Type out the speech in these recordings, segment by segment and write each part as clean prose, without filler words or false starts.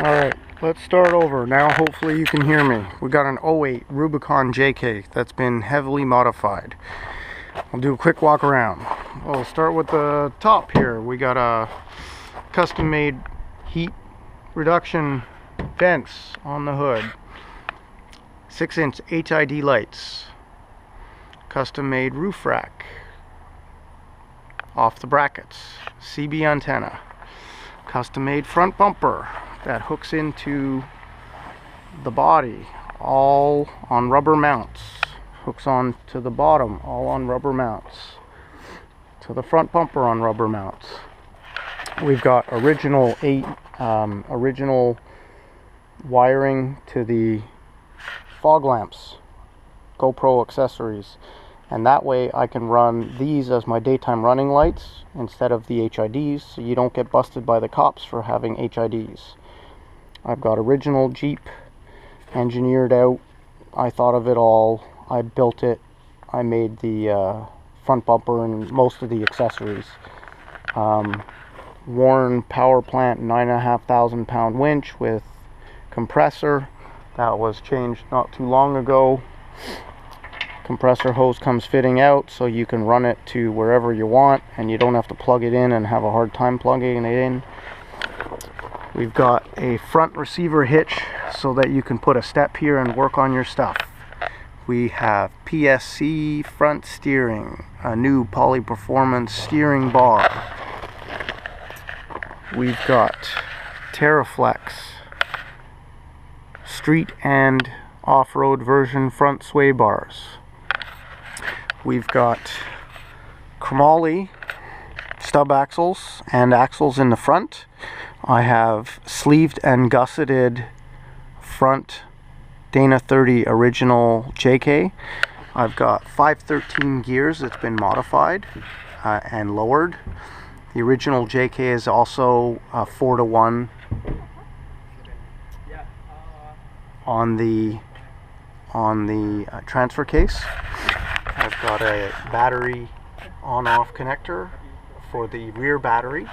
Alright, let's start over. Now hopefully you can hear me. We got an 08 Rubicon JK that's been heavily modified. I'll do a quick walk around. We'll start with the top here. We got a custom made heat reduction vents on the hood. 6-inch HID lights. Custom made roof rack. Off the brackets. CB antenna. Custom made front bumper that hooks into the body, all on rubber mounts. Hooks on to the bottom, all on rubber mounts. To the front bumper on rubber mounts. We've got original wiring to the fog lamps, GoPro accessories, and that way I can run these as my daytime running lights instead of the HIDs, so you don't get busted by the cops for having HIDs. I've got original Jeep engineered out. I thought of it all. I built it. I made the front bumper and most of the accessories. Warren power plant 9,500 pound winch with compressor that was changed not too long ago. Compressor hose comes fitting out so you can run it to wherever you want and you don't have to plug it in and have a hard time plugging it in. We've got a front receiver hitch so that you can put a step here and work on your stuff. We have PSC front steering, a new Poly Performance steering bar. We've got TerraFlex street and off-road version front sway bars. We've got chromoly stub axles and axles in the front. I have sleeved and gusseted front Dana 30 original JK. I've got 513 gears that's been modified and lowered. The original JK is also 4-to-1 on the transfer case. I've got a battery on-off connector for the rear battery.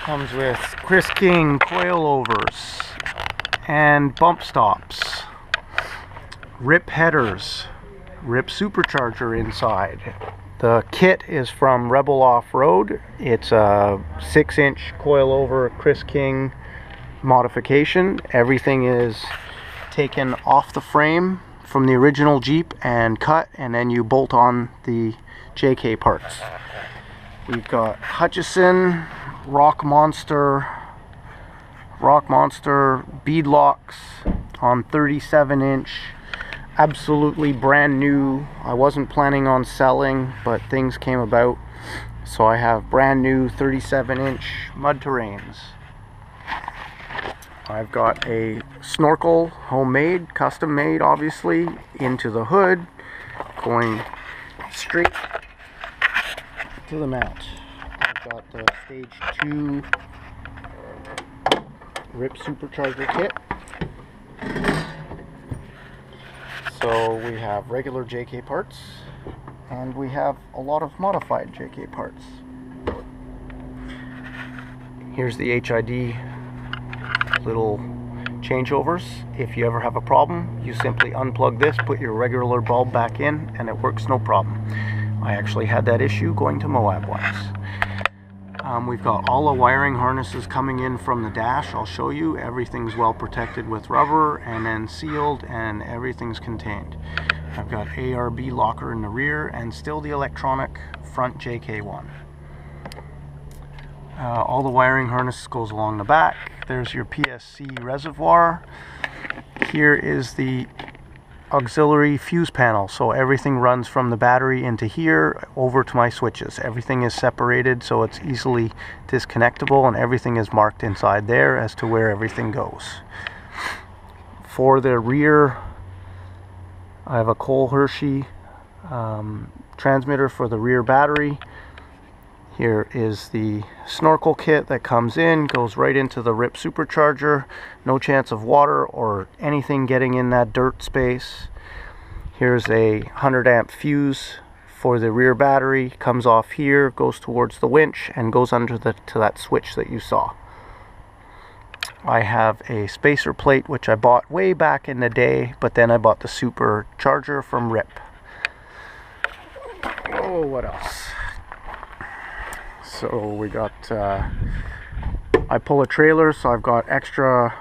Comes with Chris King coilovers and bump stops, RIP headers, RIP supercharger inside. The kit is from Rebel Off-Road. It's a 6-inch coilover Chris King modification. Everything is taken off the frame from the original Jeep and cut, and then you bolt on the JK parts. We've got Hutchison Rock Monster bead locks on 37-inch, absolutely brand new. I wasn't planning on selling, but things came about, so I have brand new 37-inch mud terrains. I've got a snorkel, homemade, custom made obviously, into the hood, going straight to the mount. I've got the stage 2 RIP supercharger kit. So we have regular JK parts and we have a lot of modified JK parts. Here's the HID little changeovers. If you ever have a problem, you simply unplug this, put your regular bulb back in, and it works no problem. I actually had that issue going to Moab once. We've got all the wiring harnesses coming in from the dash. I'll show you. Everything's well protected with rubber and then sealed, and everything's contained. I've got ARB locker in the rear and still the electronic front JK one. All the wiring harness goes along the back. There's your PSC reservoir. Here is the auxiliary fuse panel, so everything runs from the battery into here over to my switches. Everything is separated so it's easily disconnectable, and everything is marked inside there as to where everything goes. For the rear, I have a Cole Hershey transmitter for the rear battery. Here is the snorkel kit that comes in, goes right into the RIP supercharger. No chance of water or anything getting in that dirt space. Here's a 100 amp fuse for the rear battery comes off here, goes towards the winch, and goes under to that switch that you saw. I have a spacer plate which I bought way back in the day, but then I bought the supercharger from RIP. Oh, what else? So we got, I pull a trailer, so I've got extra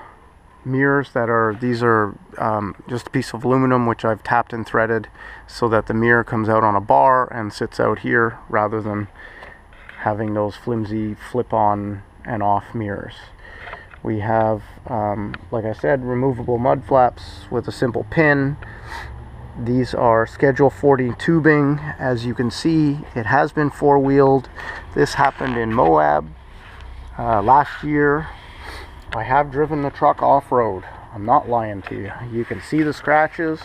mirrors that are, these are just a piece of aluminum which I've tapped and threaded so that the mirror comes out on a bar and sits out here rather than having those flimsy flip on and off mirrors. We have, like I said, removable mud flaps with a simple pin. These are Schedule 40 tubing. As you can see, it has been four-wheeled. This happened in Moab last year. I have driven the truck off-road. I'm not lying to you. You can see the scratches.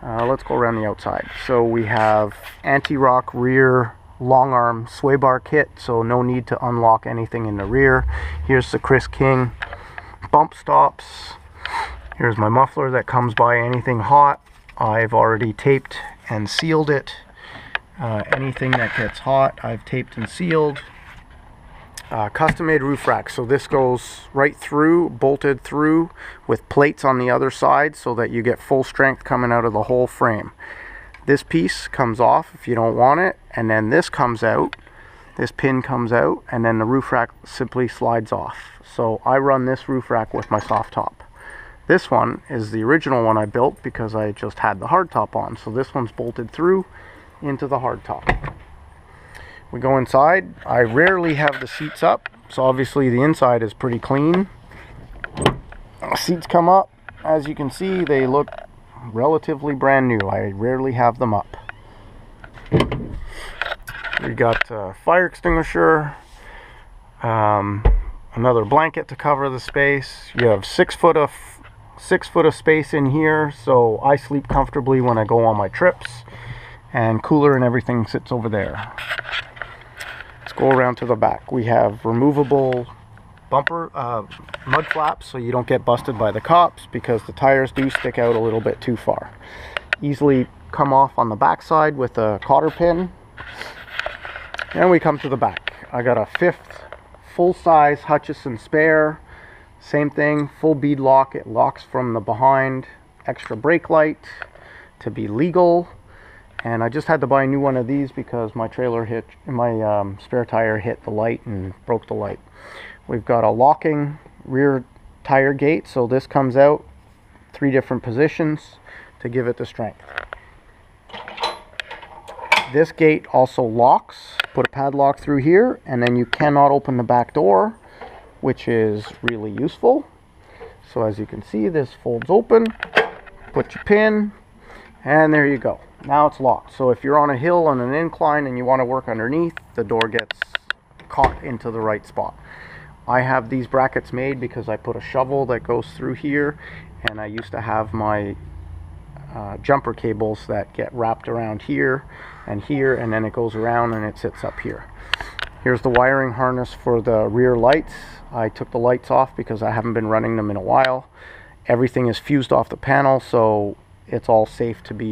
Let's go around the outside. So we have anti-rock rear long arm sway bar kit, so no need to unlock anything in the rear. Here's the Chris King bump stops. Here's my muffler that comes by anything hot. I've already taped and sealed it. Anything that gets hot, I've taped and sealed. Custom-made roof rack, so this goes right through, bolted through with plates on the other side so that you get full strength coming out of the whole frame. This piece comes off if you don't want it, and then this comes out, this pin comes out, and then the roof rack simply slides off. So I run this roof rack with my soft top. This one is the original one I built because I just had the hard top on, so this one's bolted through into the hard top. We go inside. I rarely have the seats up, so obviously the inside is pretty clean. Seats come up. As you can see, they look relatively brand new. I rarely have them up. We got a fire extinguisher, another blanket to cover the space. You have 6 foot of space in here, so I sleep comfortably when I go on my trips, and cooler and everything sits over there. Let's go around to the back. We have removable bumper mud flaps so you don't get busted by the cops, because the tires do stick out a little bit too far. Easily come off on the back side with a cotter pin. And we come to the back. I got a 5th full-size Hutchison spare. Same thing, full bead lock. It locks from the behind. Extra brake light to be legal. And I just had to buy a new one of these because my spare tire hit the light and broke the light. We've got a locking rear tire gate, so this comes out 3 different positions to give it the strength. This gate also locks. Put a padlock through here, and then you cannot open the back door, which is really useful. So as you can see, this folds open, put your pin, and there you go. Now it's locked. So if you're on a hill on an incline and you want to work underneath, the door gets caught into the right spot. I have these brackets made because I put a shovel that goes through here, and I used to have my jumper cables that get wrapped around here, and then it goes around and it sits up here. Here's the wiring harness for the rear lights. I took the lights off because I haven't been running them in a while. Everything is fused off the panel, so it's all safe to be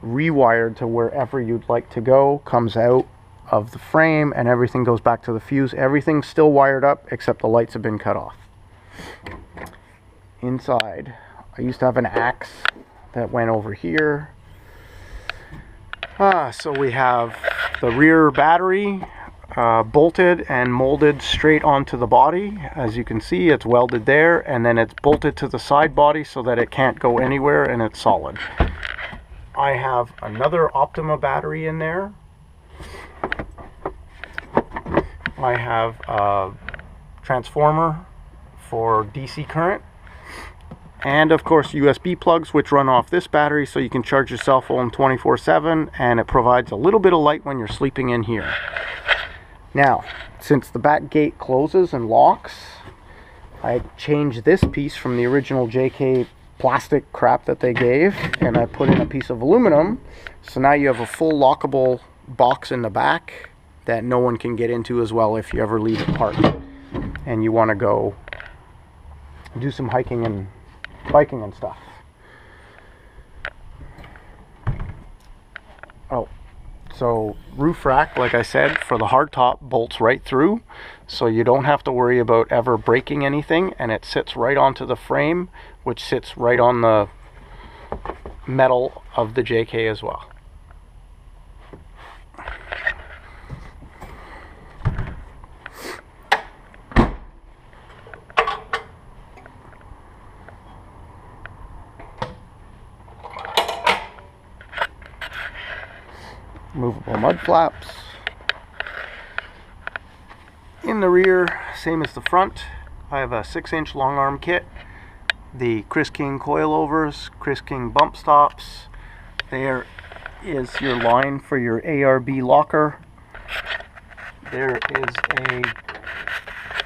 rewired to wherever you'd like to go. Comes out of the frame and everything goes back to the fuse. Everything's still wired up except the lights have been cut off. Inside, I used to have an axe that went over here. So we have the rear battery bolted and molded straight onto the body. As you can see, it's welded there, and then it's bolted to the side body so that it can't go anywhere, and it's solid. I have another Optima battery in there. I have a transformer for DC current, and of course USB plugs which run off this battery, so you can charge your cell phone 24/7, and it provides a little bit of light when you're sleeping in here. Now, since the back gate closes and locks, I changed this piece from the original JK plastic crap that they gave, and I put in a piece of aluminum, so now you have a full lockable box in the back that no one can get into as well if you ever leave it parked and you want to go do some hiking and biking and stuff. Oh, So roof rack, like I said, for the hardtop bolts right through, so you don't have to worry about ever breaking anything, and it sits right onto the frame, which sits right on the metal of the JK as well. Movable mud flaps. In the rear, same as the front, I have a 6-inch long arm kit, the Chris King coilovers, Chris King bump stops. There is your line for your ARB locker. There is a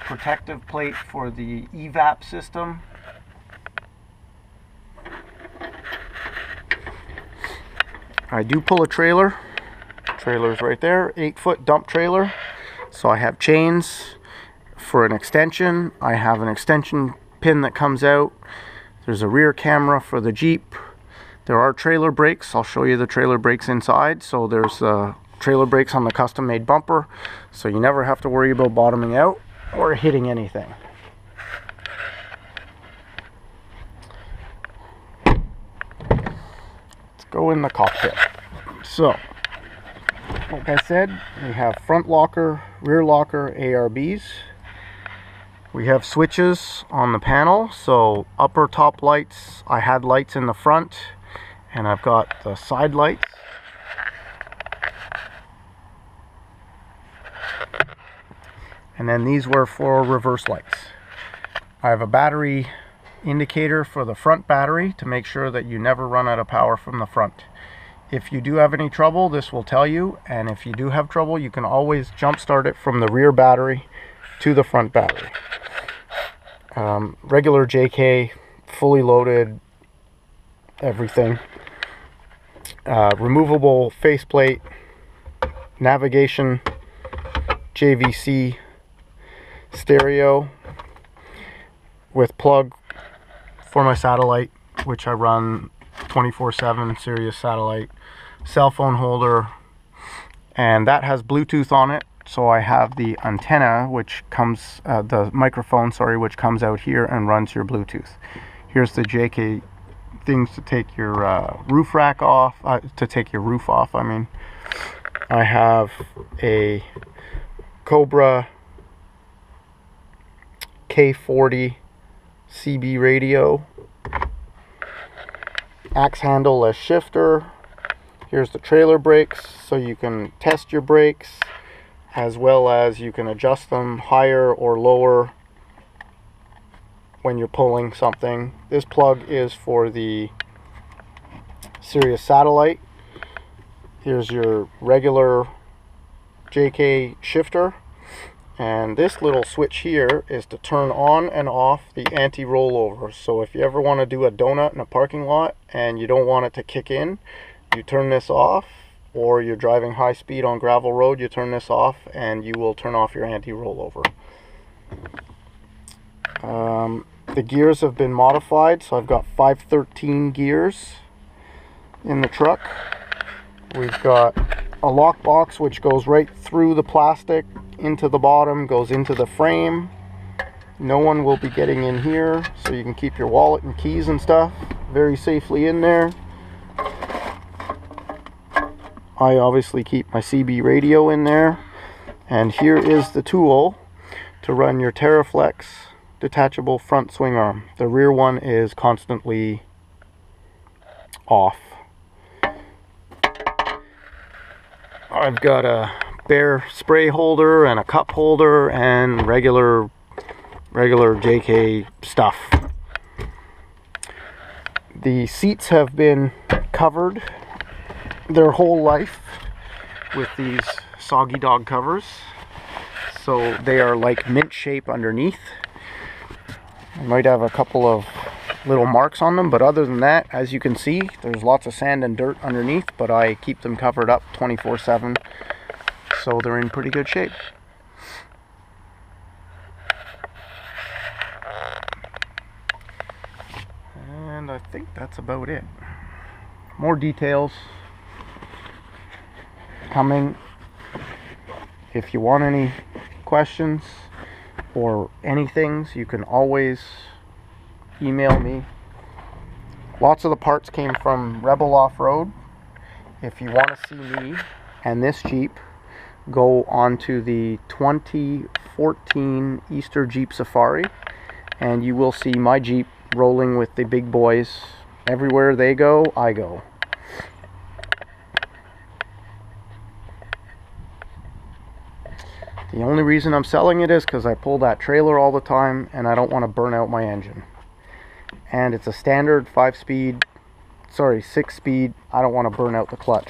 protective plate for the EVAP system. I do pull a trailer. Trailer's right there, 8-foot dump trailer. So I have chains for an extension. I have an extension pin that comes out. There's a rear camera for the Jeep. There are trailer brakes. I'll show you the trailer brakes inside. So there's trailer brakes on the custom made bumper, so you never have to worry about bottoming out or hitting anything. Let's go in the cockpit. So like I said, we have front locker, rear locker, ARBs. We have switches on the panel, so upper top lights, I had lights in the front, and I've got the side lights. And then these were for reverse lights. I have a battery indicator for the front battery to make sure that you never run out of power from the front. If you do have any trouble, this will tell you, and if you do have trouble, you can always jump start it from the rear battery to the front battery. Regular JK, fully loaded, everything. Removable faceplate, navigation, JVC stereo with plug for my satellite, which I run 24/7 Sirius satellite, cell phone holder, and that has Bluetooth on it. So I have the antenna, which comes, the microphone, sorry, which comes out here and runs your Bluetooth. Here's the JK things to take your roof rack off, to take your roof off, I mean. I have a Cobra K40 CB radio, axe handle as shifter. Here's the trailer brakes, so you can test your brakes, as well as you can adjust them higher or lower when you're pulling something. This plug is for the Sirius satellite. Here's your regular JK shifter, and this little switch here is to turn on and off the anti-rollover. So if you ever want to do a donut in a parking lot and you don't want it to kick in, you turn this off, or you're driving high speed on gravel road, you turn this off and you will turn off your anti-rollover. The gears have been modified, so I've got 513 gears in the truck. We've got a lock box which goes right through the plastic into the bottom, goes into the frame. No one will be getting in here, so you can keep your wallet and keys and stuff very safely in there. I obviously keep my CB radio in there, and here is the tool to run your TerraFlex detachable front swing arm. The rear one is constantly off. I've got a bare spray holder and a cup holder and regular JK stuff. The seats have been covered their whole life with these Soggy Dog covers, so they are like mint shape underneath. I might have a couple of little marks on them, but other than that, as you can see, there's lots of sand and dirt underneath, but I keep them covered up 24/7, so they're in pretty good shape. And I think that's about it. More details coming. If you want any questions or anything, you can always email me. Lots of the parts came from Rebel Off-Road. If you want to see me and this Jeep, go onto the 2014 Easter Jeep Safari and you will see my Jeep rolling with the big boys. Everywhere they go, I go. The only reason I'm selling it is because I pull that trailer all the time and I don't want to burn out my engine. And it's a standard 6-speed. I don't want to burn out the clutch.